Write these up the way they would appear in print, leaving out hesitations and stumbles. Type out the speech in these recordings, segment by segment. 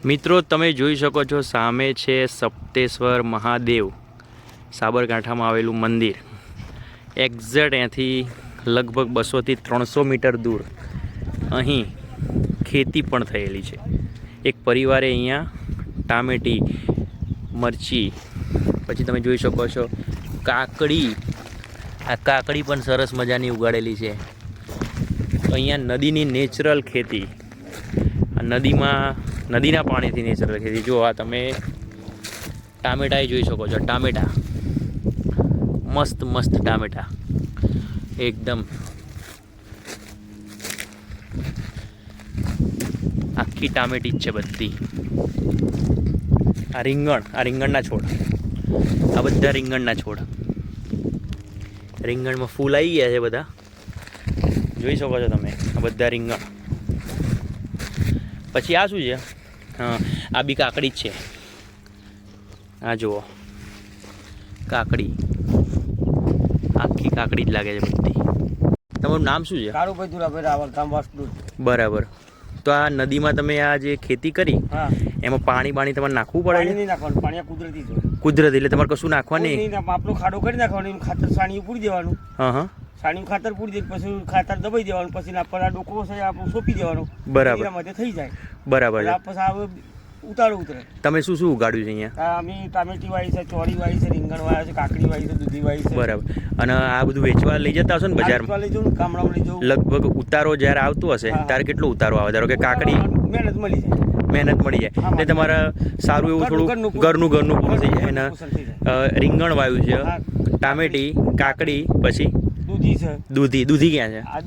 મિત્રો તમે જોઈ શકો છો સામે છે સપ્તેશ્વર મહાદેવ સાબરકાંઠામાં આવેલું મંદિર। એક્ઝેક્ટ અહીંયાથી લગભગ 200 થી 300 મીટર દૂર અહીં ખેતી પણ થયેલી છે। એક પરિવારે અહીંયા ટામેટી, મરચી, પછી તમે જોઈ શકો છો કાકડી, આ કાકડી પણ સરસ મજાની ઉગાડેલી છે। અહીંયા નદીની નેચરલ ખેતી, નદીમાં નદીના પાણીથી નેચરલ ખેતી। જો આ તમે ટામેટા જોઈ શકો છો, ટામેટા મસ્ત મસ્ત ટામેટા એકદમ આખી ટામેટી જ છે બધી। આ રીંગણના છોડ, આ બધા રીંગણના છોડ, રીંગણમાં ફૂલ આવી ગયા છે બધા, જોઈ શકો છો તમે આ બધા રીંગણ। પછી આ શું છે? હા, આ બી કાકડી જ છે। આ જુઓ કાકડી, આખી કાકડી જ લાગે છે બધી। તમારું નામ શું છે? કાળુભાઈ દુરાભાઈ રાવલ, ગામ વાસદુર। બરાબર। તો આ નદીમાં તમે આ જે ખેતી કરી, એમાં પાણી તમારે નાખવું પડે? નહીં નાખવાનું, પાણી કુદરતી છે। કુદરતી એટલે તમારે કશું નાખવાનું નહીં? આપણો ખાડો કરી નાખવાનો, ખાતર સાણી પૂરી દેવાનું। હા, સાણી ખાતર પૂરી દે, પછી ખાતર દબાઈ દેવાનું, પછી આપણો ડોકો છે આપણું સોંપી દેવાનું। બરાબર, થઈ જાય। બરાબર। પછી આ ઉતારો ઉતરે। તમે શું શું ઉગાડ્યું છે અહીંયા? અમે ટામેટી વાવી છે, ચોરી વાવી છે, રીંગણ વાવ્યા છે, કાકડી વાવી છે, દૂધી વાવી છે। બરાબર। અને આ બધું વેચવા લઈ જતા હશો ને બજારમાં? લઈ જવું, ગામડામાં લઈ જવું। લગભગ ઉતારો જ્યારે આવતો હશે ત્યારે કેટલો ઉતારો આવે? ધારો કે કાકડી મહેનત મળી જાય, મહેનત મળી જાય એટલે તમારા સારું એવું થોડું ઘરનું પૂરું થઈ જાય। અને રીંગણ વાવ્યું છે, ટામેટી, કાકડી, પછી દૂધી છે। દૂધી ક્યાં છે? આ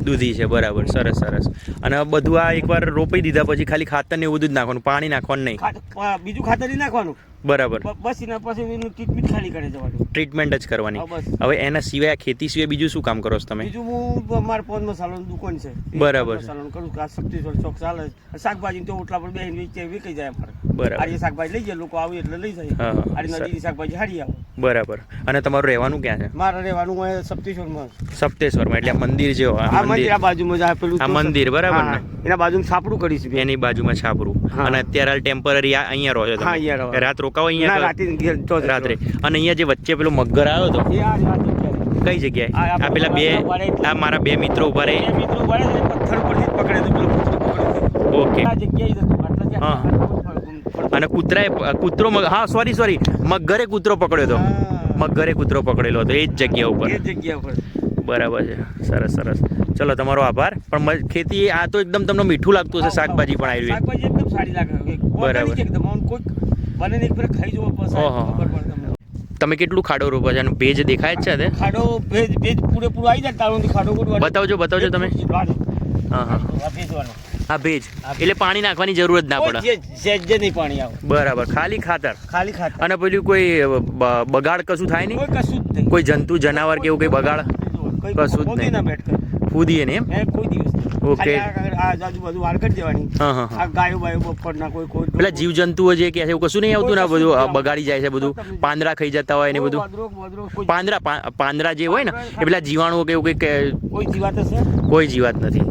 દૂધી છે। બરાબર, સરસ સરસ। અને બધું આ એકવાર રોપી દીધા પછી ખાલી ખાતર ને એવું બધું જ નાખવાનું, પાણી નાખવાનું નહીં? બીજું ખાતર નહીં નાખવાનું। બરાબર, બસ એના પછી એનું ટ્રીટમેન્ટ ખાલી કરે જવાનું, ટ્રીટમેન્ટ જ કરવાની। હવે એના સિવાય ખેતી સિવાય બીજું શું કામ કરો છો તમે? બીજું હું મારે પાન મસાલાની દુકાન છે। બરાબર, મસાલાનું કરું, આ સબ્જી ચોક ચાલે, શાકભાજી તો ઓટલા પર બેહીને વેચાઈ જાય અમારે। બરાબર, આ શાકભાજી લઈ જાય, લોકો આવે એટલે લઈ જાય। આ નદીની શાકભાજી હારી આવે। બરાબર। અને તમારું રહેવાનું ક્યાં છે? મારે રહેવાનું હોય સપ્તેશ્વરમાં। સપ્તેશ્વરમાં એટલે મંદિર જે આ મંદિર આ બાજુમાં જ પેલું આ મંદિર, બરાબર ને? એના બાજુમાં છાપરું કરીશું, એની બાજુમાં છાપરું। અને અત્યારે ટેમ્પરરી અહીંયા રહો છો તમે? રાત રોકાવો અહીંયા? રાત્રે। અને અહીંયા જે વચ્ચે પેલો મગર આવ્યો હતો, કઈ જગ્યાએ? આ પેલા બે, આ મારા બે મિત્રો ઉભા રહે, પથ્થર પરથી પકડે તો ઓકે, આ જગ્યાએ હા। અને કૂતરો, હા સોરી, મગરે કૂતરો પકડ્યો હતો, મગરે કૂતરો પકડેલો હતો એ જ જગ્યા ઉપર। બરાબર છે, સરસ સરસ। ચલો તમારો આભાર। પણ ખેતી આ તો એકદમ તમને મીઠું લાગતું હશે, શાકભાજી પણ આવી? શાકભાજી એકદમ સારી લાગે, બરાબર, એકદમ કોઈ બને એક ફેર ખાઈ જવો પછી। તમે કેટલું ખાડો રોપો છો અને ભેજ દેખાય જ છે? ખાડો ભેજ પૂરેપૂરો આવી જાય, તાળુંથી ખાડો બતાવજો તમે। હા, આ ભેજ એટલે પાણી નાખવાની જરૂર જ ના પડે? જે નહીં પાણી આવે। બરાબર, ખાલી ખાતર? અને પેલું કોઈ બગાડ કશું થાય નહીં? કશું જ નહીં, કોઈ જંતુ જનાવર કે એવું કઈ બગાડ કશું જ નહીં? ફૂદીએ ને એમ? કોઈ દિવસ ઓકે। આજુબાજુ વાળ કરી દેવાની। આ ગાયો બાયો બપોરના કોઈ પેલા જીવજંતુઓ જે કે છે એવું કશું નહીં આવતું ને? બધું બગાડી જાય છે, બધું પાંદડા ખાઈ જતા હોય ને બધું? પાંદડા જે હોય ને એ પેલા જીવાણુઓ કે એવું કઈ? કોઈ જીવાત હશે? કોઈ જીવાત નથી।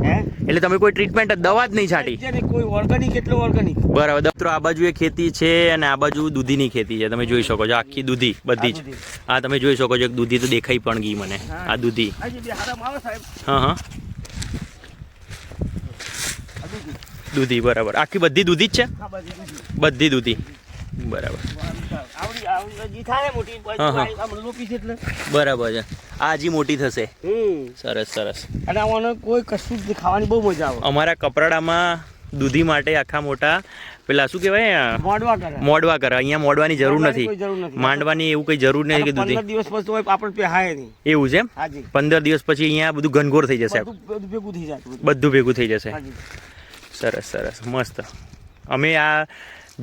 એટલે તમે કોઈ ટ્રીટમેન્ટ, દવા જ નહીં છાંટી? કોઈ ઓર્ગેનિક, એટલો ઓર્ગેનિક। બરાબર। મિત્રો આ બાજુ એ ખેતી છે અને આ બાજુ દૂધીની ખેતી છે, તમે જોઈ શકો છો, આખી દૂધી બધી જ। આ તમે જોઈ શકો છો, દૂધી તો દેખાઈ પણ ગઈ મને, આ દૂધી। હા, દૂધી, બરાબર। આખી બધી દૂધી જ છે? બધી દૂધી, બરાબર, બરાબર છે। આ હજી મોટી થશે, સરસ સરસ। અને આમાં કોઈ કશું જ ખાવાની બહુ મજા આવે। અમારા કપરાડામાં દૂધી માટે આખા મોટા પેલા શું કહેવાય, મોડવા કરે। અહીંયા મોડવાની જરૂર નથી, માંડવાની એવું કઈ જરૂર નથી કે દૂધી 15 દિવસ પછી આપણે પહેરાય નહીં, એવું છે એમ? 15 દિવસ પછી અહીંયા બધું ઘનઘોર થઈ જશે, બધું ભેગું થઈ જશે। સરસ સરસ, મસ્ત। અમે આ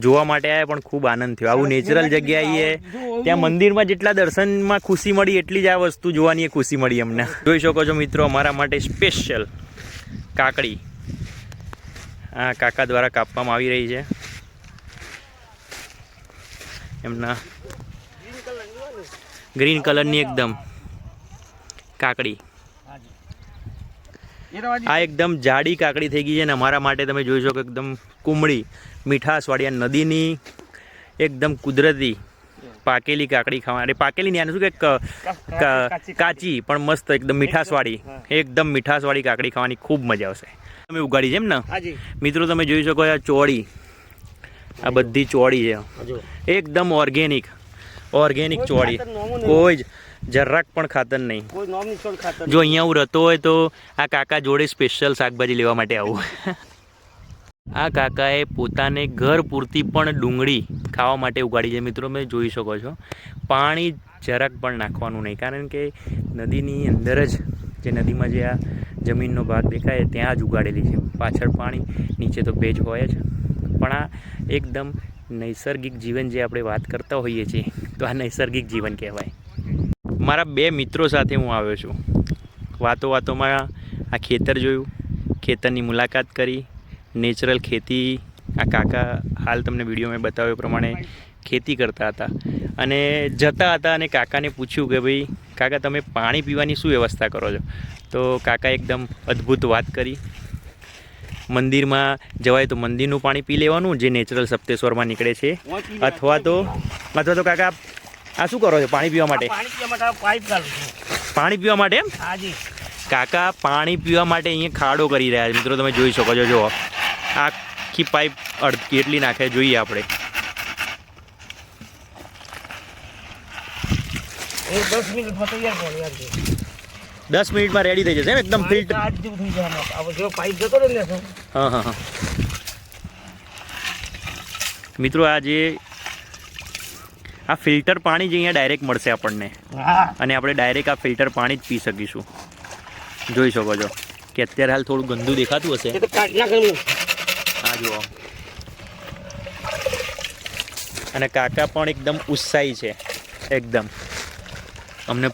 જોવા માટે આવ્યા પણ ખૂબ આનંદ થયો। આવું નેચરલ જગ્યાએ, ત્યાં મંદિરમાં જેટલા દર્શનમાં ખુશી મળી એટલી જ આ વસ્તુ જોવાની ખુશી મળી અમને। જોઈ શકો છો મિત્રો, અમારા માટે સ્પેશિયલ કાકડી આ કાકા દ્વારા કાપવામાં આવી રહી છે। એમના ગ્રીન કલરની એકદમ કાકડી। આ એકદમ જાડી કાકડી થઈ ગઈ છે અને અમારા માટે તમે જોઈ શકો એકદમ કુમળી મીઠાશવાળી આ નદીની એકદમ કુદરતી પાકેલી કાકડી ખાવા અરે પાકેલી નહીં આને શું કે કાચી પણ મસ્ત એકદમ મીઠાશવાળી એકદમ મીઠાશવાળી કાકડી ખાવાની ખૂબ મજા આવશે તમે ઉગાડી છે એમ ને મિત્રો તમે જોઈ શકો આ ચોળી આ બધી ચોળી છે એકદમ ઓર્ગેનિક ચોળી કોઈ જ જરાક પણ ખાતર નહીં જો અહીંયા હું રહેતો હોય તો આ કાકા જોડે સ્પેશિયલ શાકભાજી લેવા માટે આવું આ કાકાએ પોતાને ઘર પૂરતી પણ ડુંગળી ખાવા માટે ઉગાડી છે મિત્રો તમે જોઈ શકો છો પાણી જરાક પણ નાખવાનું નહીં કારણ કે નદીની અંદર જ જે નદીમાં જે આ જમીનનો ભાગ દેખાય ત્યાં જ ઉગાડેલી છે પાછળ પાણી નીચે તો ભેજ હોય જ પણ આ એકદમ નૈસર્ગિક જીવન જે આપણે વાત કરતા હોઈએ છીએ તો આ નૈસર્ગિક જીવન કહેવાય મારા 2 મિત્રો સાથે હું આવ્યો છું વાતોમાં આ ખેતર જોયું ખેતરની મુલાકાત કરી નેચરલ ખેતી આ કાકા હાલ તમને વિડીયોમાં બતાવ્યો પ્રમાણે ખેતી કરતા હતા અને જતા હતા અને કાકાને પૂછ્યું કે ભાઈ કાકા તમે પાણી પીવાની શું વ્યવસ્થા કરો છો તો કાકા એકદમ અદ્ભુત વાત કરી મંદિરમાં જવાય તો મંદિરનું પાણી પી લેવાનું જે નેચરલ સપ્તેશ્વરમાં નીકળે છે અથવા તો કાકા આ શું કરો છો પાણી પીવા માટે પાણી પીવા માટે એમ કાકા પાણી પીવા માટે અહીંયા ખાડો કરી રહ્યા છે મિત્રો તમે જોઈ શકો છો જો આખી પાઇપ કેટલી નાખે જોઈએ આપણે 10 મિનિટમાં રેડી થઈ જશે એકદમ ફિલ્ટર હા મિત્રો આ ફિલ્ટર પાણી જ અહીંયા ડાયરેક્ટ મળશે આપણને અને આપણે ડાયરેક્ટ આ ફિલ્ટર પાણી જ પી શકીશું જોઈ શકો છો કે અત્યારે હાલ થોડું ગંદુ દેખાતું હશે હા જુઓ અને કાકા પણ એકદમ ઉત્સાહી છે એકદમ અમને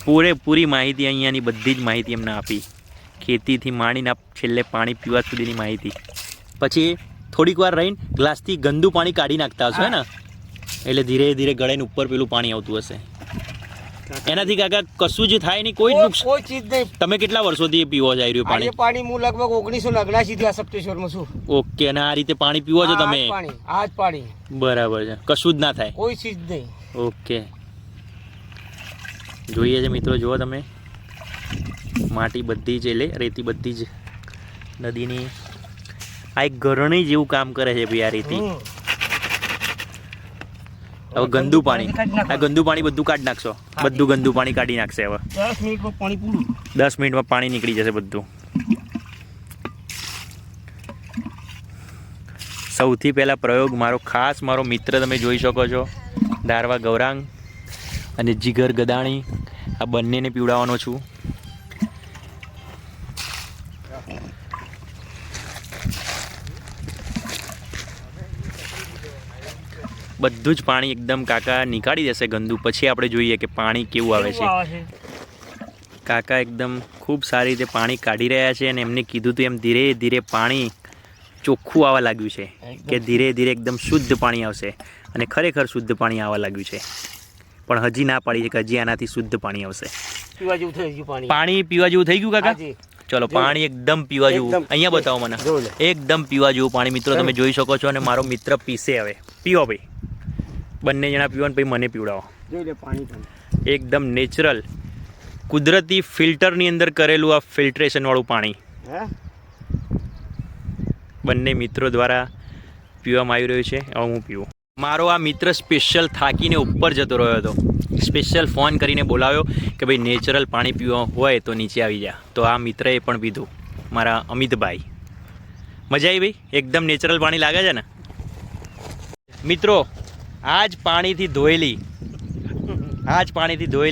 પૂરેપૂરી માહિતી અહીંયાની બધી જ માહિતી એમને આપી ખેતીથી માંડીને છેલ્લે પાણી પીવા સુધીની માહિતી પછી થોડીક વાર રહીને ગ્લાસથી ગંદુ પાણી કાઢી નાખતા હશો ને એટલે ધીરે ધીરે ગળાઈને ઉપર પેલું પાણી આવતું હશે એનાથી કાકા કશું જ થાય નહીં કોઈ ચીજ નહીં તમે કેટલા વર્ષોથી પીવો છો આ પાણી હું લગભગ 1979 થી આ સપ્તેશ્વરમાં છું ઓકે અને આ રીતે પાણી પીવો છો તમે આ જ પાણી બરાબર છે કશું જ ના થાય કોઈ ચીજ નહીં ઓકે જોઈએ છે મિત્રો જુઓ તમે માટી બધી જ એટલે રેતી બધી જ નદીની આ એક ઘરણી જેવું કામ કરે છે ભાઈ આ રેતી હવે ગંદુ પાણી બધું કાઢી નાખશો બધું ગંદુ પાણી કાઢી નાખશે હવે 10 મિનિટમાં પાણી નીકળી જશે બધું સૌથી પહેલાં પ્રયોગ મારો મિત્ર તમે જોઈ શકો છો દારવા ગૌરાંગ અને જીગર ગદાણી આ બંનેને પીવડાવવાનો છું બધું જ પાણી એકદમ કાકા નીકાળી દેશે ગંદુ પછી આપણે જોઈએ કે પાણી કેવું આવે છે કાકા એકદમ ખૂબ સારી રીતે પાણી કાઢી રહ્યા છે અને એમને કીધું હતું એમ ધીરે ધીરે પાણી ચોખ્ખું આવવા લાગ્યું છે કે ધીરે ધીરે એકદમ શુદ્ધ પાણી આવશે અને ખરેખર શુદ્ધ પાણી આવવા લાગ્યું છે પણ હજી ના પાડી છે કે હજી આનાથી શુદ્ધ પાણી આવશે પાણી પીવા જેવું થઈ ગયું કાકા ચલો પાણી એકદમ પીવા જેવું અહીંયા બતાવો મને એકદમ પીવા જેવું પાણી મિત્રો તમે જોઈ શકો છો અને મારો મિત્ર પીશે હવે પીવો ભાઈ બંને જણા પીવો ને પછી મને પીવડાવો એકદમ નેચરલ કુદરતી ફિલ્ટરની અંદર કરેલું આ ફિલ્ટ્રેશન વાળું પાણી બંને મિત્રો દ્વારા પીવામાં આવી રહ્યું છે હવે હું પીવું મારો આ મિત્ર સ્પેશિયલ થાકીને ઉપર જતો રહ્યો હતો સ્પેશિયલ ફોન કરીને બોલાવ્યો કે ભાઈ નેચરલ પાણી પીવા હોય તો નીચે આવી જા તો આ મિત્રએ પણ પીધું મારા અમિતભાઈ મજા આવી ભાઈ એકદમ નેચરલ પાણી લાગે છે ને મિત્રો આ જ પાણીથી ધોયેલી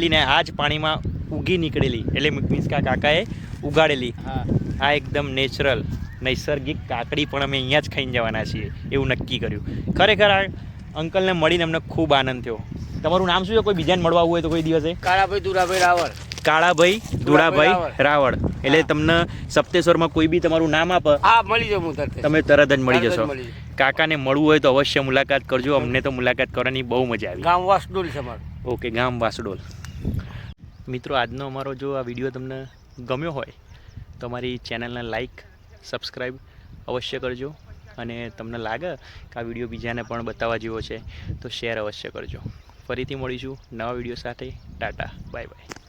ને આ જ પાણીમાં ઉગી નીકળેલી એટલે મીન્સ કે કાકાએ ઉગાડેલી આ એકદમ નૈસર્ગિક કાકડી પણ અમે અહીંયા જ ખાઈને જવાના છીએ એવું નક્કી કર્યું ખરેખર આ અંકલને મળીને અમને ખૂબ આનંદ થયો તમારું નામ શું છે કોઈ બીજાને મળવા આવવું હોય તો કોઈ દિવસે કાળાભાઈ દુડાભાઈ રાવળ એટલે તમને સપ્તેશ્વરમાં કોઈ બી તમારું નામ આપે તમે તરત જ મળી જશો કાકાને મળવું હોય તો અવશ્ય મુલાકાત કરજો અમને તો મુલાકાત કરવાની બહુ મજા આવી ગામ વાસડોલ છે ઓકે ગામ વાસડોલ મિત્રો આજનો અમારો જો આ વિડીયો તમને ગમ્યો હોય તમારી ચેનલને લાઈક સબસ્ક્રાઈબ અવશ્ય કરજો અને તમને લાગે કે આ વિડીયો બીજાને પણ બતાવવા જેવો છે તો શેર અવશ્ય કરજો. ફરીથી મળીશું નવા વિડીયો સાથે. Tata bye bye.